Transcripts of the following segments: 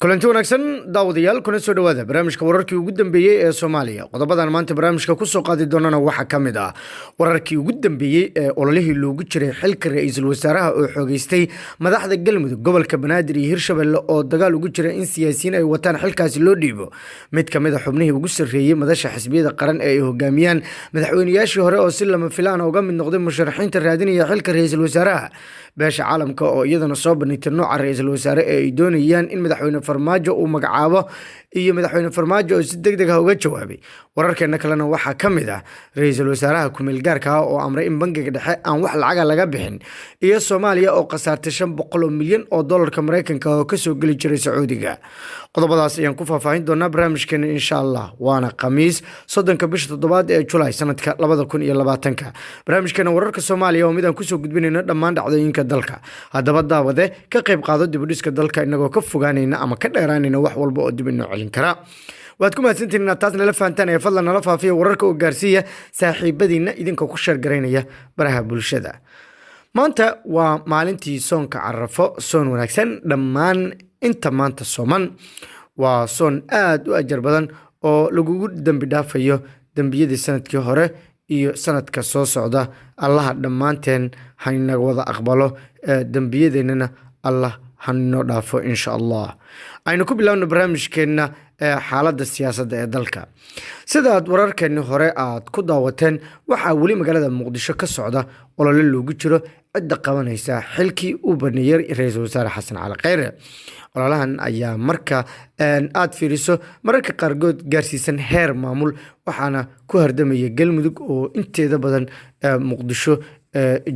kulanti wanaagsan daawadayaal kuna soo dhawaada barnaamijka wararkii ugu dambeeyey ee Soomaaliya. Qodobadan maanta barnaamijka ku soo qaadi doonana waxa kamid ah wararkii ugu dambeeyey ee ololihii loogu jiray xilka ra'iisul wasaaraha oo xogeystay madaxda Galmudug, gobolka Banaadir iyo Hirshabelle oo dagaal ugu jira in siyaasiyiin ay wataan xilkaasi loo dhiibo. Mid kamid ah xubnihii ugu sarreeyay madasha xisbiyada qaran ee ay hogaamiyaan madaxweynayaashii hore oo si lama filaan uga mid noqday musharaxiinta raadinaya xilka ra'iisul wasaaraha. beesha caalamka oo iyadana soo bandhigtay nooca ra'iisul wasaare ee ay doonayaan in madaxweyne farmaajo uu magacaabo iyo madaxweyne farmaajo oo si degdeg ah uga jawaabay. wararkeena kalena waxaa kamid ah ra'iisul wasaaraha ku-meel gaarka ah oo amray in bangiga dhexe aan wax lacag laga bixin, iyo Soomaaliya oo qasaartay 500 milyan oo dollarka Mareykanka oo kasoo gali jiray Sacuudiga. qodobadaas ayaan ku faahfaahin doonaa barnaamijkeena insha Allah, waana Khamiis 30 bisha 7 ee July sanadka 2020. barnaamijkeena wararka Soomaaliya oo midaan kusoo gudbinayna dhammaan dhacdooyinka dalka. haddaba daawade ka qayb qaado dib u dhiska dalka inagoo ka fogaanayna ama ka dheeraanayna wax walba oo dib inoo celin kara. waad ku mahadsantihiin inaad taas nala fahantaan ee fadlan nala faafiya wararka oo gaarsiiya saaxiibadiina idinka ku sheergaraynaya baraha bulshada. maanta waa maalintii soonka Carafo. soon wanaagsan dhammaan inta maanta sooman. waa soon aad u ajar badan oo lagugu dambi dhaafayo dambiyadii sanadkii hore iyo sanadka soo socda. allaha dhammaanteen haynaga wada aqbalo dambiyadeennana allah hanoo dhaafo insha Allah. aynu ku bilaabno barnaamijkeena xaaladda siyaasadda ee dalka. sidaad wararkeennii hore aad ku daawateen, waxaa weli magaalada Muqdisho ka socda olole loogu jiro cidda qabanaysa xilkii uu baneeyay ra'iisul wasaare Xasan Cali Kheyre. ololahan ayaa marka aad fiiriso mararka qaarkood gaarsiisan heer maamul, waxaana ku hardamaya Galmudug oo inteeda badan Muqdisho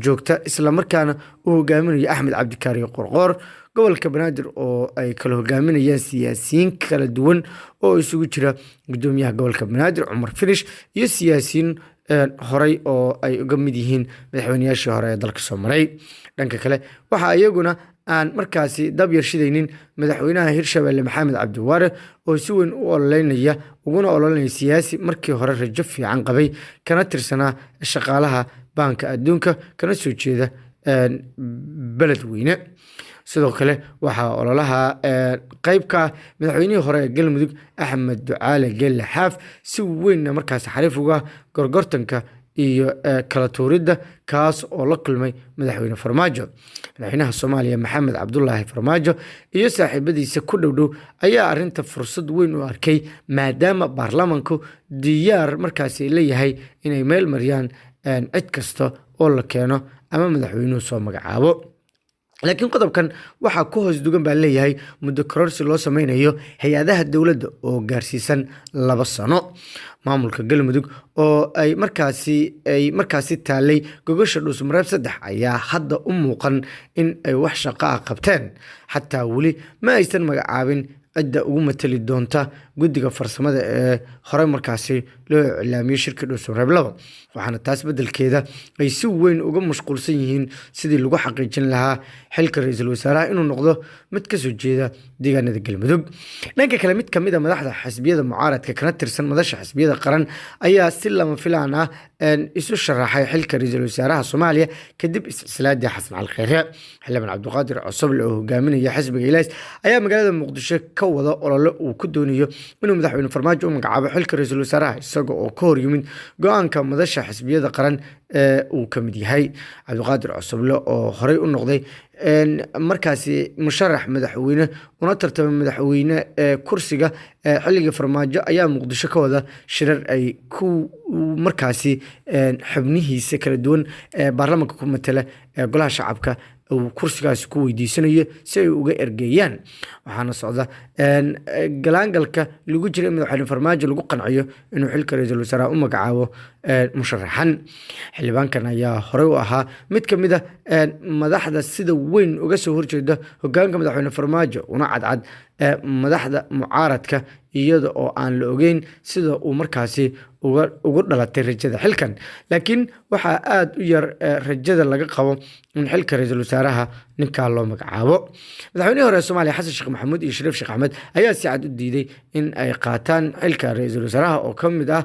joogta, isla markaana uu hogaaminayo Axmed Cabdikaari Qorqoor. gobolka Banaadir oo ay kala hogaaminayaan siyaasiyiin kala duwan oo isugu jira gudoomiyaha gobolka Banaadir Cumar Finish iyo siyaasiyiin horey oo ay uga mid yihiin madaxweynayaashii hore ee dalka soo maray. dhanka kale waxa iyaguna aan markaasi dab yarshidaynin madaxweynaha Hirshabelle Maxamed Cabdi Waare oo si weyn u ololeynaya uguna ololeynaya siyaasi markii hore rajo fiican qabay, kana tirsanaa shaqaalaha banka adduunka, kana soo jeeda beled weyne. sidoo kale waxaa ololaha qaybka madaxweynihii hore ee Galmudug Axmed Ducaale Geelle Xaaf si weyn markaas xariif uga gorgortanka iyo kala tuuridda, kaas oo la kulmay madaxweyne Farmaajo. madaxweynaha Soomaaliya Maxamed Cabdullaahi Farmaajo iyo saaxiibadiisa ku dhow ayaa arinta fursad weyn u arkay, maadaama baarlamaanku diyaar markaasi leeyahay inay meel mariyaan cid kasta oo la keeno ama madaxweynuhu soo magacaabo. laakiin qodobkan waxaa ku hoos dugan baa leeyahay muddo kororsi loo sameynayo hay-adaha dowladda oo gaarsiisan 2 sano. maamulka Galmudug oo ay markaasi taalay gogosha Dhuusamareeb 3 ayaa hadda u muuqan in ay wax shaqo ah qabteen. xataa weli ma aysan magacaabin cidda ugu matali doonta guddiga farsamada ee hore markaasi loo iclaamiyay shirka Dhuusamareeb 2. waxaana taas bedelkeeda ay si weyn uga mashquulsan yihiin sidii lagu xaqiijin lahaa xilka ra'iisul wasaaraha inuu noqdo mid ka soo jeeda deegaanada Galmudug. dhanka kale mid kamid ah madaxda xisbiyada mucaaradka kana tirsan madasha xisbiyada qaran ayaa si lama filaan ah isu sharaxay xilka ra'iisul wasaaraha Soomaaliya kadib iscilaadii Xasan Cali Kheyre. Xildhibaan Cabdiqaadir Cusable oo hogaaminaya xisbiga Ilays ayaa magaalada Muqdisho ka wada olole uu ku doonayo inuu madaxweyne Farmaajo u magacaabo xilka ra'iisul wasaaraha, isagoo oo ka hor yimid go'aanka madasha xisbiyada qaran uu ka mid yahay. Cabdiqaadir Cusable oo horey u noqday markaasi musharax madaxweyne una tartamay madaxweyne kursiga xilliga Farmaajo ayaa Muqdisho ka wada shirar ay ku markaasi xubnihiisa kala duwan baarlamaanka ku matala golaha shacabka uu kursigaasi ku weydiisanayo si ay uga ergeeyaan. waxaana socda galaangalka lagu jiray madaxweyne Farmaajo lagu qanciyo inuu xilka ra'iisul wasaaraha u magacaabo musharaxan. xildhibaankan ayaa horey u ahaa mid kamid ah madaxda sida weyn uga soo horjeeda hogaanka madaxweyne Farmaajo, una cadcad madaxda mucaaradka, iyada oo aan la ogeyn sida uu markaasi ugu dhalatay rajada xilkan. laakiin waxaa aad u yar rajada laga qabo in xilka ra'iisul wasaaraha ninka loo magacaabo. madaxweynihii hore Soomaaliya Xasan Sheekh Maxamuud iyo Shariif Sheekh Axmed ayaa si cad u diiday in ay qaataan xilka ra'iisul wasaaraha oo kamid ah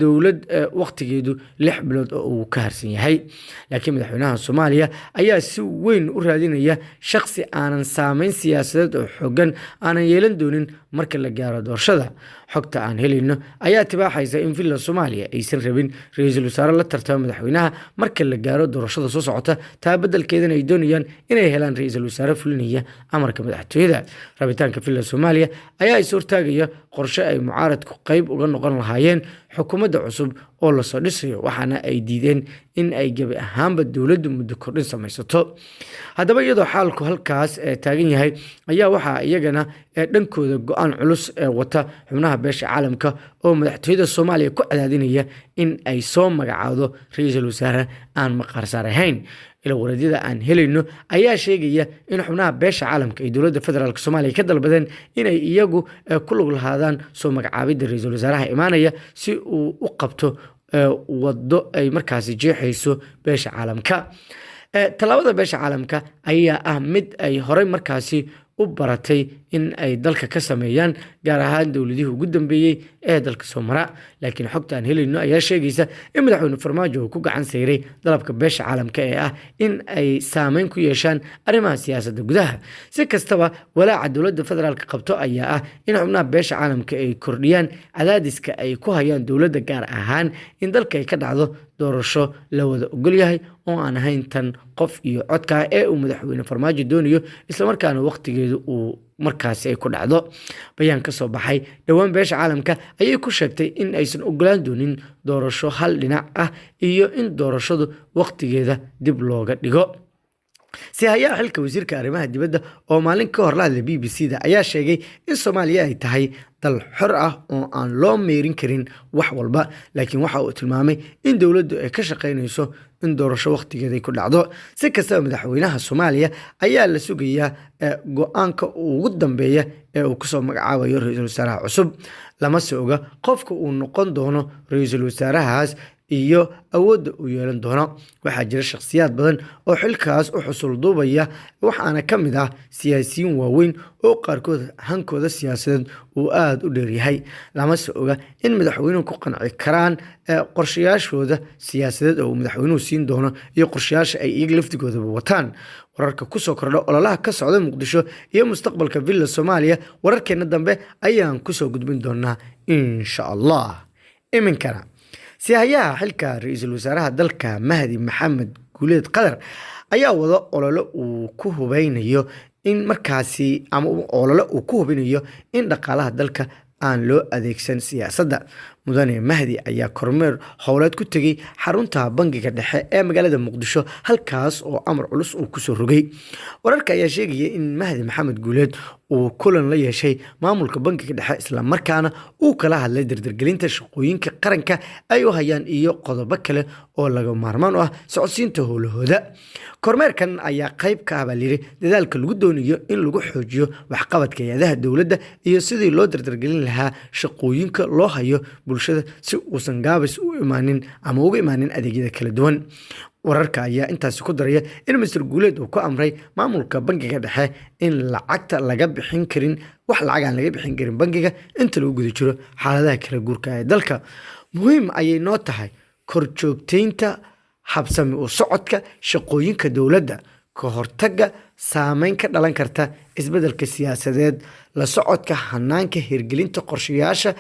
dowlad waqtigeedu 6 bilood oo uu ka harsan yahay. laakiin madaxweynaha Soomaaliya ayaa si weyn u raadinaya shakhsi aanan saameyn siyaasadeed oo xooggan aanan yeelan doonin marka la gaaro doorashada. xogta aan helayno ayaa tibaaxaysa in villa Soomaaliya aysan rabin ra'iisul wasaare la tartama madaxweynaha marka la gaaro doorashada soo socota, taa beddelkeedana ay doonayaan inay helaan ra'iisul wasaare fulinaya amarka madaxtooyada. rabitaanka villa Soomaaliya ayaa is hortaagaya qorshe ay mucaaradku qayb uga noqon lahaayeen xukuumadda cusub oo la soo dhisayo, waxaana ay diideen in ay gebi ahaanba dowladdu muddo kordhin samaysato. haddaba iyadoo xaalku halkaas taagan yahay ayaa waxaa iyagana dhankooda go-aan culus wata xubnaha beesha caalamka oo madaxtooyada Soomaaliya ku cadaadinaya in ay soo magacaado ra'iisul wasaare aan maqaar saar ahayn. ila waradyada aan helayno ayaa sheegaya in xubnaha beesha caalamka ay dowladda federaalka Soomaaliya ka dalbadeen inay iyagu ku lug lahaadaan soo magacaabidda ra'iisul wasaaraha imaanaya si uu u qabto wado ay markaasi jeexayso beesha caalamka. talaabada beesha caalamka ayaa ah mid ay horey markaasi u baratay in ay dalka ka sameeyaan, gaar ahaan dowladihii ugu dambeeyey ee dalka soo mara. laakiin xogta aan helayno ayaa sheegaysa in madaxweyne Farmaajo uu ku gacan sayray dalabka beesha caalamka ee ah in ay saameyn ku yeeshaan arrimaha siyaasadda gudaha. si kastaba, walaaca dowladda federaalka qabto ayaa ah in xubnaha beesha caalamka ay kordhiyaan cadaadiska ay ku hayaan dowladda, gaar ahaan in dalka ay ka dhacdo doorasho la wada ogol yahay oo aan ahayn tan qof iyo codka ee uu madaxweyne Farmaajo doonayo, isla markaana waqtigeedu uu markaasi ay ku dhacdo. bayaan ka soo baxay dhowaan beesha caalamka ayay ku sheegtay in aysan ogolaan doonin doorasho hal dhinac ah iyo in doorashadu waqtigeeda dib looga dhigo. hayaa xilka wasiirka arrimaha dibadda oo maalin ka hor la hadlay BBC-da ayaa sheegay in Soomaaliya ay tahay dal xor ah oo aan loo meerin karin wax walba, laakiin waxa uu tilmaamay in dowladdu ay ka shaqaynayso in doorasho waqtigeeda ay ku dhacdo. si kastaba, madaxweynaha Soomaaliya ayaa la sugayaa go-aanka ugu dambeeya ee uu kusoo magacaabayo ra'iisul wasaaraha cusub. lama se oga qofka uu noqon doono ra'iisul wasaarahaas iyo awoodda uu yeelan doono. waxaa jira shakhsiyaad badan oo xilkaas u xusul duubaya, waxaana ka mid ah siyaasiyiin waaweyn oo qaarkood hankooda siyaasadeed uu aada u dheeryahay. lama se oga in madaxweynuhu ku qanci karaan qorshayaashooda siyaasadeed oo uu madaxweynuhu siin doono iyo qorshayaasha ay iyaga laftigoodaba wataan. wararka kusoo kordha ololaha ka socda Muqdisho iyo mustaqbalka villa Soomaaliya wararkeena dambe ayaan kusoo gudbin doonaa insha Allah. iminkana hayaa xilka ra'iisul wasaaraha dalka Mahdi Maxamed Guuleed Qadar ayaa wada olole uu ku hubinayo in markaasi in dhaqaalaha dalka aan loo adeegsan siyaasadda. mudane Mahdi ayaa kormeer howleed ku tegay xarunta bangiga dhexe ee magaalada Muqdisho, halkaas oo amar culus uu kusoo rogay. wararka ayaa sheegaya in Mahdi Maxamed Guuleed uu kulan la yeeshay maamulka bangiga dhexe, isla markaana uu kala hadlay dardargelinta shaqooyinka qaranka ay u hayaan iyo qodobo kale oo laga maarmaan u ah socodsiinta howlahooda. kormeerkan ayaa qayb ka ah baa layidhi dadaalka lagu doonayo in lagu xoojiyo waxqabadka hay'adaha dowladda iyo sidii loo dardargelin lahaa shaqooyinka loo hayo bulshada si uusan gaabis u imaanin ama uga imaanin adeegyada kala duwan. wararka ayaa intaasi ku daraya in Mr. Guuleed uu ku amray maamulka bangiga dhexe in lacagta laga bixin karin bangiga inta lagu guda jiro xaaladaha kala guurka ee dalka. muhiim ayay noo tahay korjoogteynta habsami u socodka shaqooyinka dowladda, ka hortagga saameyn ka dhalan karta isbeddelka siyaasadeed, la socodka hanaanka hirgelinta qorshayaasha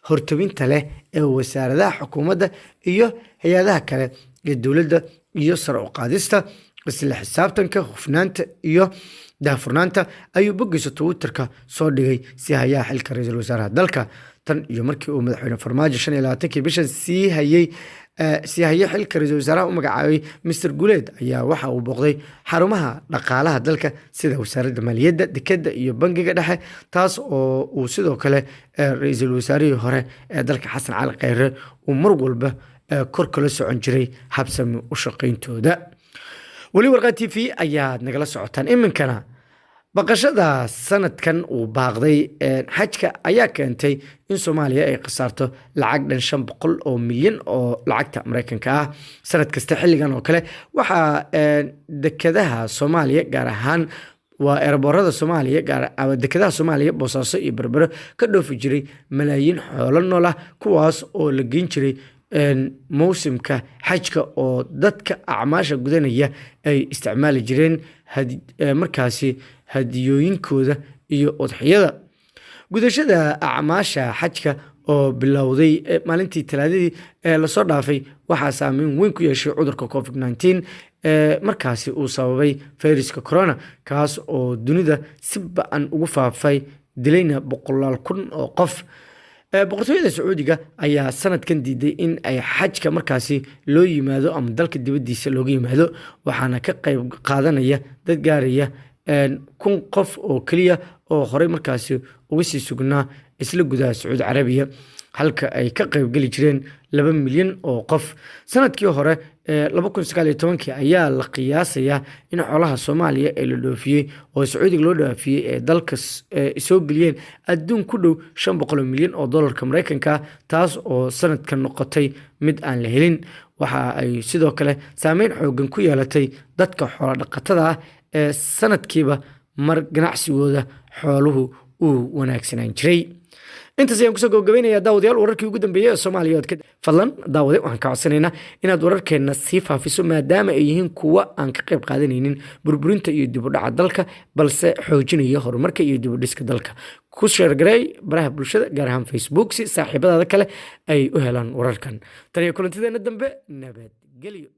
hortobinta leh ee wasaaradaha xukuumadda iyo hay'adaha kale ee dowladda, iyo sare u qaadista isla xisaabtanka, hufnaanta iyo daahfurnaanta, ayuu boggiisa Twitterka soo dhigay hayaa xilka ra'iisul wasaaraha dalka. tan iyo markii uu madaxweyne Farmaajo 25 bishan sii hayay xilka ra'iisul wasaaraha u magacaabay Mr. Guuleed ayaa waxa uu booqday xarumaha dhaqaalaha dalka sida wasaaradda maaliyadda, dekedda iyo bangiga dhexe, taas oo uu sidoo kale ra'iisul wasaarihii hore ee dalka Xasan Cali Khayre uu mar walba kor kala socon jiray habsami u shaqayntooda. weli Warqad TV ayaad nagala socotaan. iminkana baqashada sanadkan uu baaqday xajka ayaa keentay in Soomaaliya ay qasaarto lacag dhan 500 oo milyan oo lacagta Mareykanka ah sanad kasta. xilligan oo kale waxaa dekedaha Soomaaliya gaar ahaan waa airborada Soomaaliya dekedaha Soomaaliya Boosaaso iyo Berbera ka dhoofi jiray malaayiin xoolo nool ah, kuwaas oo la geyn jiray mawsimka xajka oo dadka acmaasha gudanaya ay isticmaali jireen markaasi hadiyooyinkooda iyo udxiyada. gudashada acmaasha xajka oo bilowday maalintii talaadadii lasoo dhaafay waxaa saameyn weyn ku yeeshay cudurka covid-19 markaasi uu sababay fayraska corona kaas oo dunida si ba-an ugu faafay dilayna 100,000 oo qof. boqortooyada Sacuudiga ayaa sanadkan diiday in ay xajka markaasi loo yimaado ama dalka dibadiisa looga yimaado, waxaana ka qayb qaadanaya dad gaaraya 1,000 qof oo kaliya oo horey markaasi uga sii sugnaa isla gudaha Sacuudi Carabiya, halka ay ka qayb gali jireen 2 milyan oo qof. sanadkii hore 2019 ayaa la qiyaasayaa in xoolaha Soomaaliya ee la dhoofiyey oo Sacuudiga loo dhoofiyey ee dalka soo geliyeen adduun ku dhow 500 milyan oo dollarka Mareykanka, taas oo sanadkan noqotay mid aan la helin. waxa ay sidoo kale saameyn xoogan ku yeelatay dadka xoolo dhaqatada ah ee sanadkiiba mar ganacsigooda xooluhu uu wanaagsanaan jiray. intaas ayaan kusoo gabagabaynayaa daawadayaal wararkii ugu dambeeyay ee Soomaaliya. fadlan daawade waxaan ka codsanaynaa inaad wararkeena sii faafiso maadaama ay yihiin kuwa aan ka qayb qaadanaynin burburinta iyo dib u dhaca dalka balse xoojinaya horumarka iyo dib u dhiska dalka. ku share gareey baraha bulshada gaar ahaan Facebook si saaxiibadaada kale ay u helaan wararkan. tan iyo kulantideena dambe nabadgelyo.